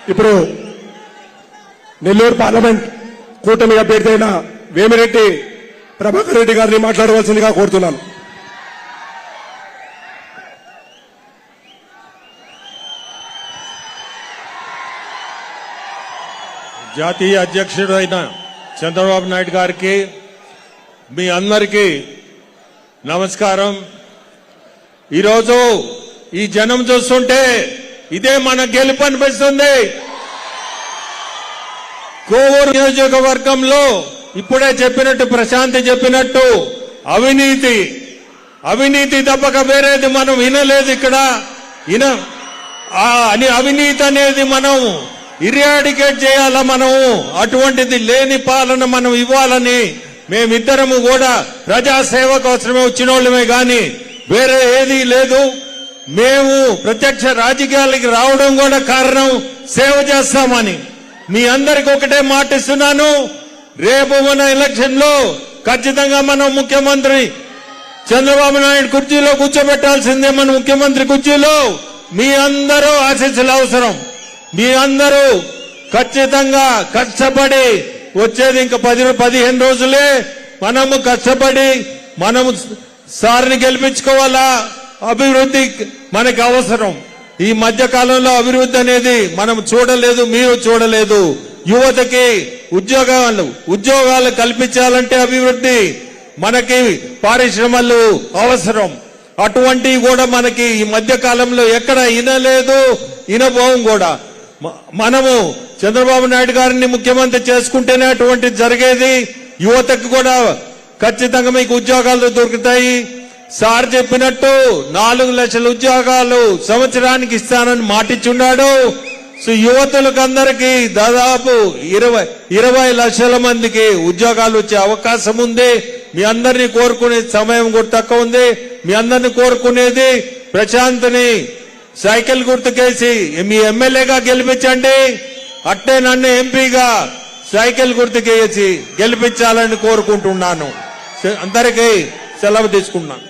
ఇప్పుడు నెల్లూరు పార్లమెంట్ కూటమి అభ్యర్థి అయిన వేమిరెడ్డి ప్రభాకర్ రెడ్డి గారిని మాట్లాడవలసిందిగా కోరుతున్నాను. జాతీయ అధ్యక్షుడు అయిన చంద్రబాబు నాయుడు గారికి మీ అందరికీ నమస్కారం. ఈరోజు ఈ జనం చూస్తుంటే ఇదే మన గెలుపు అనిపిస్తుంది. కోవూరు నియోజకవర్గంలో ఇప్పుడే చెప్పినట్టు ప్రశాంతి చెప్పినట్టు అవినీతి తప్పక వేరేది మనం వినలేదు. ఇక్కడ అవినీతి అనేది మనం ఇరాడికేట్ చేయాలా, మనం అటువంటిది లేని పాలన మనం ఇవ్వాలని మేమిద్దరము కూడా ప్రజాసేవ కోసమే వచ్చిన వాళ్ళమే గాని వేరే ఏదీ లేదు. మేము ప్రత్యక్ష రాజకీయాలకి రావడం కూడా కారణం సేవ చేస్తామని మీ అందరికి ఒకటే మాటిస్తున్నాను. రేపు మన ఎలక్షన్ లో ఖచ్చితంగా మనం ముఖ్యమంత్రి చంద్రబాబు నాయుడు కుర్చీలో కూర్చోబెట్టాల్సిందే. మన ముఖ్యమంత్రి కుర్చీలో మీ అందరూ ఆశీస్సులు అవసరం. మీ అందరూ ఖచ్చితంగా కష్టపడి వచ్చేది ఇంకా 10-15 రోజులే. మనము కష్టపడి మనము సార్ని గెలిపించుకోవాలా. అభివృద్ధి మనకి అవసరం. ఈ మధ్య కాలంలో అభివృద్ధి అనేది మనం చూడలేదు, మీరు చూడలేదు. యువతకి ఉద్యోగాలు కల్పించాలంటే అభివృద్ధి, మనకి పరిశ్రమలు అవసరం. అటువంటివి కూడా మనకి ఈ మధ్య కాలంలో ఎక్కడ వినలేదు, వినబోం కూడా. మనము చంద్రబాబు నాయుడు గారిని ముఖ్యమంత్రి చేసుకుంటేనే అటువంటి జరిగేది. యువతకు కూడా ఖచ్చితంగా మీకు ఉద్యోగాలు దొరుకుతాయి. సార్ చెప్పినట్టు 4 లక్షల ఉద్యోగాలు సంవత్సరానికి ఇస్తానని మాటిచ్చున్నాడు. సో యువతులకు అందరికీ దాదాపు 20 లక్షల మందికి ఉద్యోగాలు వచ్చే అవకాశం ఉంది. మీ అందరినీ కోరుకునే సమయం కూడా తక్కువ ఉంది. మీ అందరినీ కోరుకునేది ప్రశాంత్ని సైకిల్ గుర్తుకేసి మీ ఎమ్మెల్యేగా గెలిపించండి. అట్టే నన్ను ఎంపీగా సైకిల్ గుర్తుకేసి గెలిపించాలని కోరుకుంటున్నాను. అందరికీ సెలవు తీసుకున్నాను.